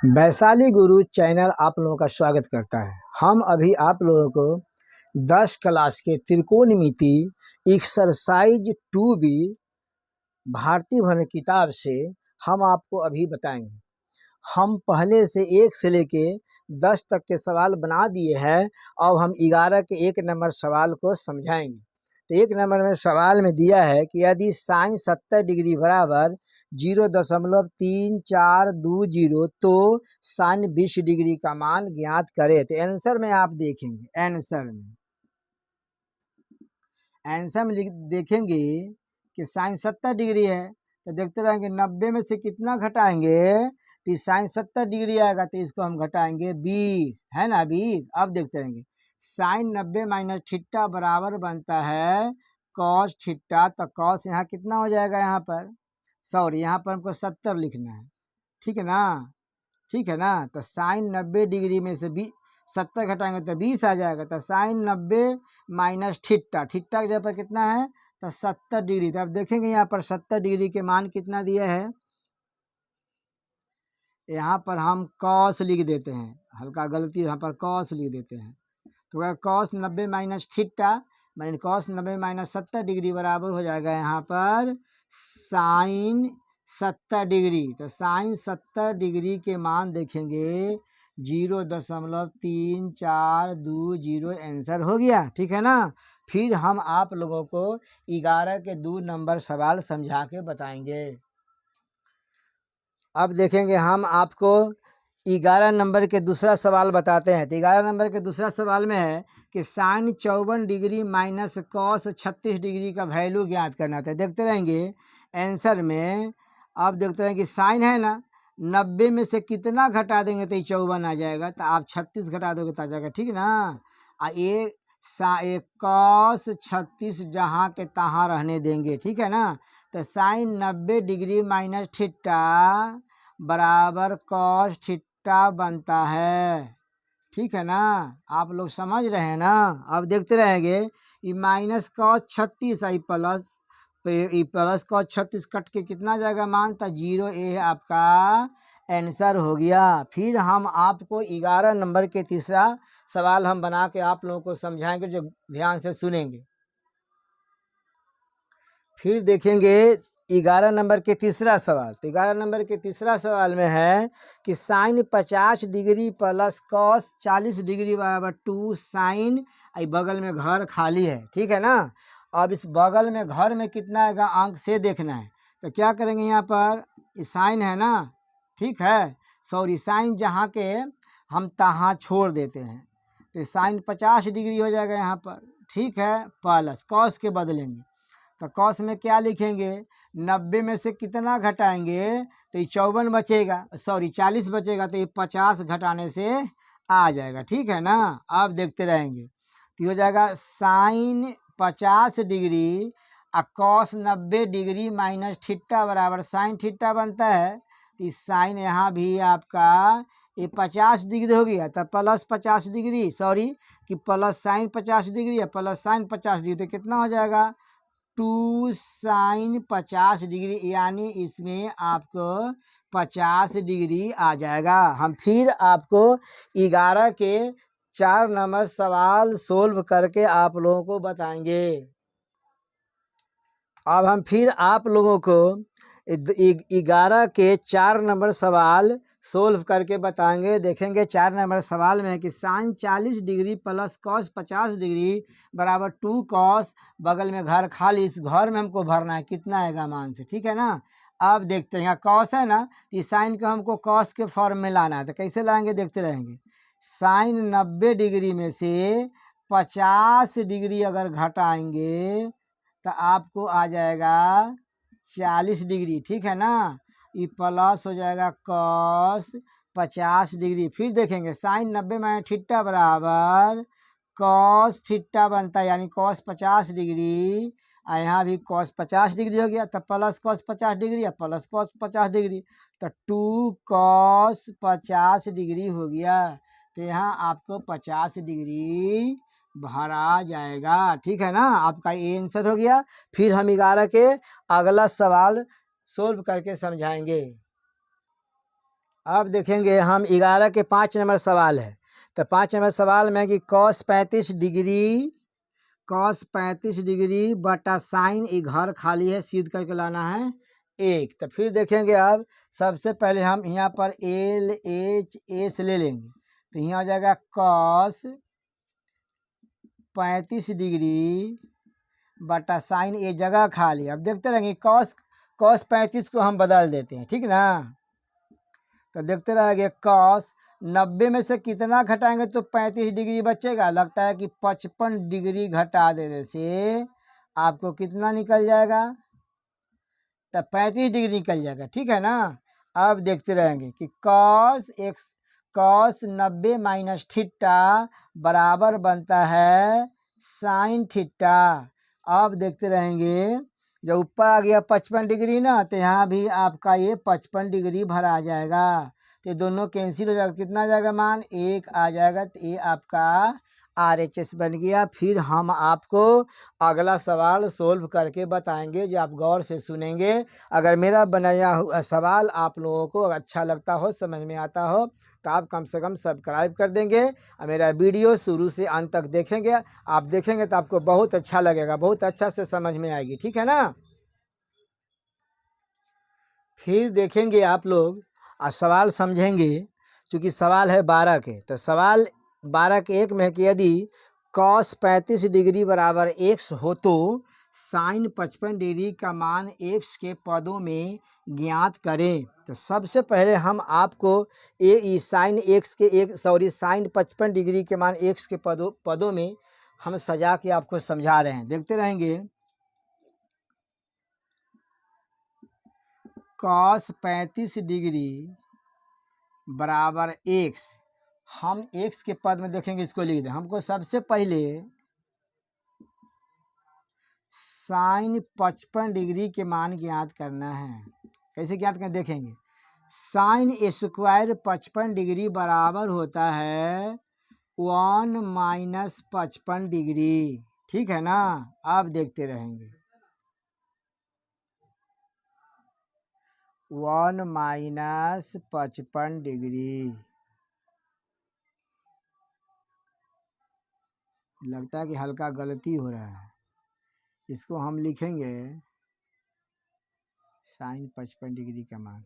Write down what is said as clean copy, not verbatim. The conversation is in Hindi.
वैशाली गुरु चैनल आप लोगों का स्वागत करता है। हम अभी आप लोगों को 10 क्लास के त्रिकोणमिति एक्सरसाइज 2B भारतीय भवन किताब से हम आपको अभी बताएंगे। हम पहले से 1 से लेके 10 तक के सवाल बना दिए हैं। अब हम 11 के 1 नंबर सवाल को समझाएंगे। तो 1 नंबर में सवाल में दिया है कि यदि साइन 70 डिग्री बराबर 0.3420 तो साइन 20 डिग्री का मान ज्ञात करे। तो आंसर में आप देखेंगे, आंसर में देखेंगे कि साइन 70 डिग्री है, तो देखते रहेंगे 90 में से कितना घटाएंगे तो साइन 70 डिग्री आएगा, तो इसको हम घटाएंगे 20, है ना 20। अब देखते रहेंगे साइन 90 माइनस थीटा बराबर बनता है कॉस थीटा। तो कॉस यहाँ कितना हो जाएगा, यहाँ पर सॉरी यहाँ पर हमको 70 लिखना है, ठीक है ना, ठीक है ना। तो साइन 90 डिग्री में से 70 घटाएंगे तो 20 आ जाएगा। तो साइन 90 माइनस थीटा, थीटा की जगह पर कितना है तो 70 डिग्री। तो अब देखेंगे यहाँ पर 70 डिग्री के मान कितना दिया है, यहाँ पर हम कॉस लिख देते हैं, हल्का गलती यहाँ पर कॉस लिख देते हैं। तो cos 90 minus theta minus cos 90 minus 70 degree बराबर हो जाएगा यहाँ पर साइन 70 डिग्री। तो साइन 70 डिग्री के मान देखेंगे 0.3420 आंसर हो गया, ठीक है ना। फिर हम आप लोगों को 11 के 2 नंबर सवाल समझा के बताएंगे। अब देखेंगे हम आपको 11 नंबर के दूसरा सवाल बताते हैं। तो 11 नंबर के दूसरा सवाल में है कि sine 54 degree minus cos 36 degree का वैल्यू ज्ञात करना था। देखते रहेंगे आंसर में। अब देखते रहेंगे कि साइन है ना, 90 में से कितना घटा देंगे तो 54 आ जाएगा, तो आप 36 घटा दोगे तो आ जाएगा, ठीक है ना। एक कॉस 36 जहाँ के तहाँ रहने देंगे, ठीक है ना। तो साइन 90 डिग्री माइनस थीटा बराबर कॉस थीटा बनता है, ठीक है ना। आप लोग समझ रहे हैं ना। अब देखते रहेंगे ये माइनस कॉस 36 आई प्लस कॉस 36 कट के कितना जाएगा मान था 0। ये आपका आंसर हो गया। फिर हम आपको 11 नंबर के तीसरा सवाल हम बना के आप लोगों को समझाएंगे, जो ध्यान से सुनेंगे। फिर देखेंगे 11 नंबर के तीसरा सवाल। तो 11 नंबर के तीसरा सवाल में है कि sine 50 degree plus cos 40 degree बराबर 2 साइन, बगल में घर खाली है, ठीक है ना। अब इस बगल में घर में कितना आएगा अंक से देखना है। तो क्या करेंगे, यहाँ पर साइन है ना, ठीक है, सॉरी साइन जहाँ के हम तहाँ छोड़ देते हैं, तो साइन 50 डिग्री हो जाएगा यहाँ पर, ठीक है, प्लस कॉस के बदलेंगे। तो कॉस में क्या लिखेंगे, 90 में से कितना घटाएंगे तो ये 54 बचेगा, सॉरी 40 बचेगा, तो ये 50 घटाने से आ जाएगा, ठीक है ना। अब देखते रहेंगे तो हो जाएगा साइन 50 डिग्री और कॉस 90 डिग्री माइनस थीटा बराबर साइन थीटा बनता है। तो इस साइन यहाँ भी आपका ये 50 डिग्री हो गया, तो प्लस 50 डिग्री, सॉरी कि प्लस साइन 50 डिग्री है प्लस साइन 50 डिग्री, तो कितना हो जाएगा 2 साइन 50 डिग्री, यानी इसमें आपको 50 डिग्री आ जाएगा। हम फिर आपको 11 के 4 नंबर सवाल सोल्व करके आप लोगों को बताएंगे। अब हम फिर आप लोगों को 11 के 4 नंबर सवाल सोल्व करके बताएंगे। देखेंगे 4 नंबर सवाल में है कि sine 40 degree plus cos 50 degree बराबर 2 कॉस, बगल में घर खाली, इस घर में हमको भरना है, कितना आएगा मान से, ठीक है ना। अब देखते हैं, यहाँ कॉस है ना, इस साइन को हमको कॉस के फॉर्म में लाना है, तो कैसे लाएंगे देखते रहेंगे। साइन 90 डिग्री में से 50 डिग्री अगर घटाएंगे तो आपको आ जाएगा 40 डिग्री, ठीक है ना। ये प्लस हो जाएगा कॉस 50 डिग्री। फिर देखेंगे साइन 90 माइनस थीटा बराबर कॉस थीटा बनता है, यानी कॉस 50 डिग्री, और यहाँ भी कॉस 50 डिग्री हो गया, तो प्लस कॉस 50 डिग्री या प्लस कॉस 50 डिग्री, तो 2 कॉस 50 डिग्री हो गया। तो यहाँ आपको 50 डिग्री भरा जाएगा, ठीक है ना। आपका ये आंसर हो गया। फिर हम 11 के अगला सवाल सोल्व करके समझाएंगे। अब देखेंगे हम 11 के 5 नंबर सवाल है। तो 5 नंबर सवाल में कि कॉस 35 डिग्री बटा साइन ये घर खाली है, सिद्ध करके लाना है 1। तो फिर देखेंगे अब सबसे पहले हम यहाँ पर LHS ले लेंगे। तो यहाँ हो जाएगा कॉस 35 डिग्री बटा साइन ये जगह खाली। अब देखते रहेंगे कॉस 35 को हम बदल देते हैं, ठीक ना। तो देखते रहेंगे कॉस 90 में से कितना घटाएंगे तो 35 डिग्री बचेगा। लगता है कि 55 डिग्री घटा देने से आपको कितना निकल जाएगा, तो 35 डिग्री निकल जाएगा, ठीक है ना। अब देखते रहेंगे कि कॉस 90 माइनस थीटा बराबर बनता है साइन थीटा। अब देखते रहेंगे जब ऊपर आ गया 55 डिग्री ना, तो यहाँ भी आपका ये 55 डिग्री भरा आ जाएगा। तो दोनों कैंसिल हो जाएगा, कितना आ जाएगा मान 1 आ जाएगा। तो ये आपका RHS बन गया। फिर हम आपको अगला सवाल सोल्व करके बताएंगे, जो आप गौर से सुनेंगे। अगर मेरा बनाया हुआ सवाल आप लोगों को अच्छा लगता हो, समझ में आता हो, तो आप कम से कम सब्सक्राइब कर देंगे और मेरा वीडियो शुरू से अंत तक देखेंगे। आप देखेंगे तो आपको बहुत अच्छा लगेगा, बहुत अच्छा से समझ में आएगी, ठीक है ना। फिर देखेंगे आप लोग और सवाल समझेंगे। क्योंकि सवाल है 12 के, तो सवाल 12 के 1 में है कि यदि कॉस 35 डिग्री बराबर x हो तो साइन 55 डिग्री का मान x के पदों में ज्ञात करें। तो सबसे पहले हम आपको साइन 55 डिग्री के मान x के पदों में हम सजा के आपको समझा रहे हैं। देखते रहेंगे कॉस 35 डिग्री बराबर x, हम x के पद में देखेंगे, इसको लिख दें। हमको सबसे पहले साइन 55 डिग्री के मान ज्ञात करना है। कैसे ज्ञात करें देखेंगे। साइन स्क्वायर 55 डिग्री बराबर होता है 1 माइनस 55 डिग्री, ठीक है ना। अब देखते रहेंगे 1 माइनस 55 डिग्री। लगता है कि हल्का गलती हो रहा है, इसको हम लिखेंगे साइन 55 डिग्री का मान।